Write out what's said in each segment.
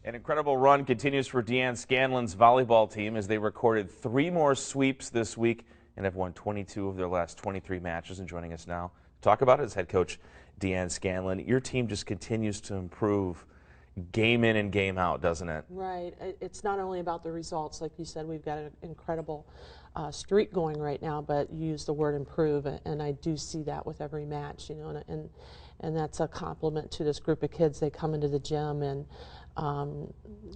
An incredible run continues for Deanne Scanlon's volleyball team as they recorded 3 more sweeps this week and have won 22 of their last 23 matches. And joining us now to talk about it is head coach Deanne Scanlon. Your team just continues to improve game in and game out, doesn't it? Right. It's not only about the results. Like you said, we've got an incredible streak going right now, but you use the word improve, and I do see that with every match, you know, and that's a compliment to this group of kids. They come into the gym and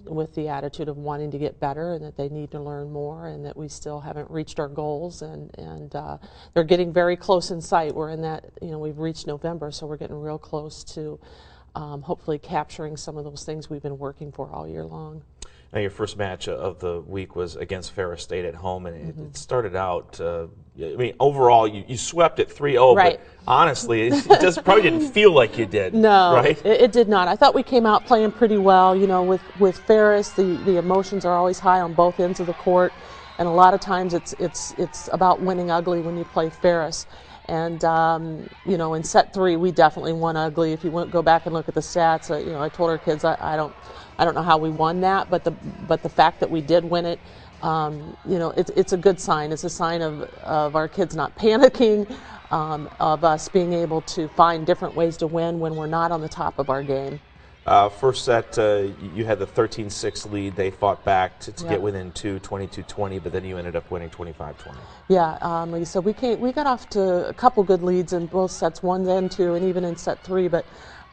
with the attitude of wanting to get better and that they need to learn more and that we still haven't reached our goals, and they're getting very close in sight. We're in that, you know, we've reached November, so we're getting real close to hopefully capturing some of those things we've been working for all year long. Now, your first match of the week was against Ferris State at home, and it started out, I mean, overall, you swept it 3-0, right. But honestly, it just probably didn't feel like you did. No, right? It did not. I thought we came out playing pretty well. You know, with Ferris, the emotions are always high on both ends of the court, and a lot of times it's about winning ugly when you play Ferris. And you know, in set 3, we definitely won ugly. If you go back and look at the stats, you know, I told our kids I don't know how we won that, but the fact that we did win it, you know, it's a good sign. It's a sign of our kids not panicking, of us being able to find different ways to win when we're not on the top of our game. First set, you had the 13-6 lead. They fought back to get within 2, 22-20, but then you ended up winning 25-20. Yeah, like you said, we got off to a couple good leads in both sets 1 and 2, and even in set 3. But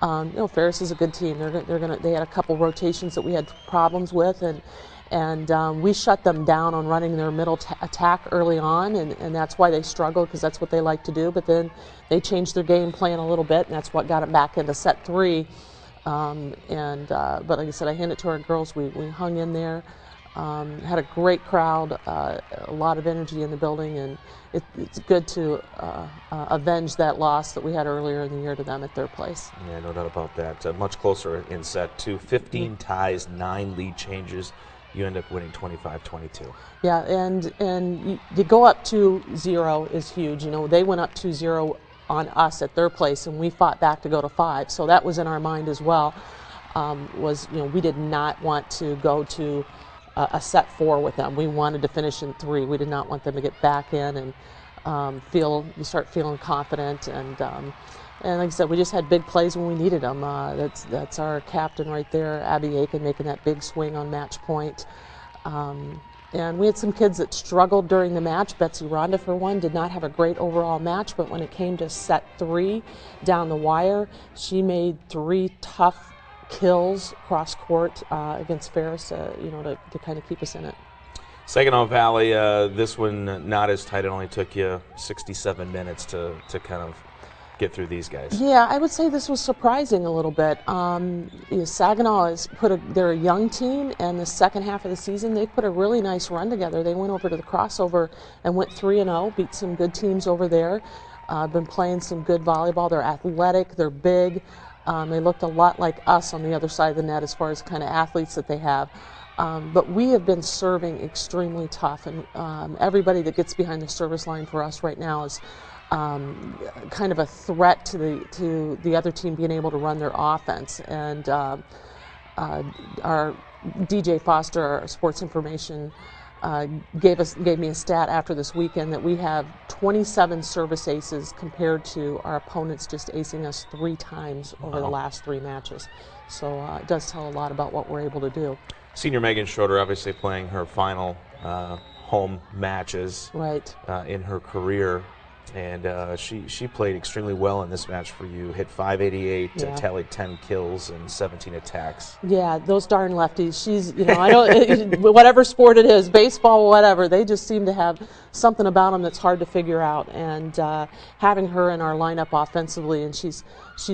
you know, Ferris is a good team. They had a couple rotations that we had problems with, and we shut them down on running their middle attack early on, and that's why they struggled, because that's what they like to do. But then they changed their game plan a little bit, and that's what got them back into set 3. But like I said, I hand it to our girls. We hung in there, had a great crowd, a lot of energy in the building, and it's good to avenge that loss that we had earlier in the year to them at their place. Yeah, no doubt about that. Much closer in set 2, 15 ties, 9 lead changes. You end up winning 25-22. Yeah, and you go up 2-0 is huge. You know, they went up 2-0 on us at their place, and we fought back to go to 5. So that was in our mind as well. You know, we did not want to go to a set 4 with them. We wanted to finish in 3. We did not want them to get back in and start feeling confident. And like I said, we just had big plays when we needed them. That's our captain right there, Abby Aiken, making that big swing on match point. And we had some kids that struggled during the match. Betsy Rhonda, for one, did not have a great overall match, but when it came to set 3 down the wire, she made 3 tough kills cross court against Ferris, you know, to kind of keep us in it. Saginaw Valley, this one not as tight. It only took you 67 minutes to kind of get through these guys. Yeah, I would say this was surprising a little bit. You know, Saginaw they're a young team, and the second half of the season they put a really nice run together. They went over to the crossover and went 3-0, beat some good teams over there. Been playing some good volleyball. They're athletic, they're big. They looked a lot like us on the other side of the net as far as kind of athletes that they have. But we have been serving extremely tough, and everybody that gets behind the service line for us right now is kind of a threat to the other team being able to run their offense. And our DJ Foster, our sports information, gave me a stat after this weekend that we have 27 service aces compared to our opponents just acing us 3 times over the last 3 matches. So it does tell a lot about what we're able to do. Senior Megan Schroeder obviously playing her final home matches in her career. And she played extremely well in this match for you. Hit 588, tallied 10 kills and 17 attacks. Yeah, those darn lefties. She's, you know, I don't, whatever sport it is, baseball, whatever, they just seem to have something about them that's hard to figure out. And having her in our lineup offensively, and she's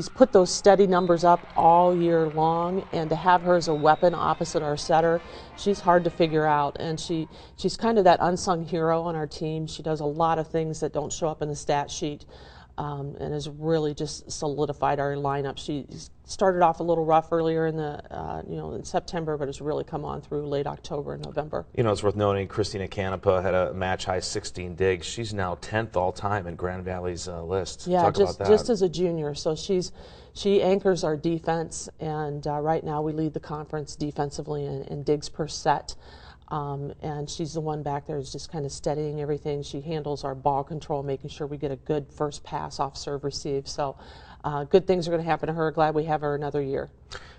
put those steady numbers up all year long, and to have her as a weapon opposite our setter, she's hard to figure out. And she's kind of that unsung hero on our team. She does a lot of things that don't show up in the stat sheet. and has really just solidified our lineup. She started off a little rough earlier in the in September, but has really come on through late October and November. You know, it's worth noting Christina Canepa had a match-high 16 digs. She's now 10th all-time in Grand Valley's list. Yeah, Talk about that. just as a junior. So she anchors our defense, and right now we lead the conference defensively in digs per set. And she's the one back there who's just kind of steadying everything. She handles our ball control, making sure we get a good first pass off serve receive. So good things are going to happen to her. Glad we have her another year.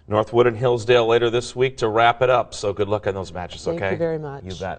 Northwood and Hillsdale later this week to wrap it up. So good luck on those matches, okay? Thank you very much. You bet.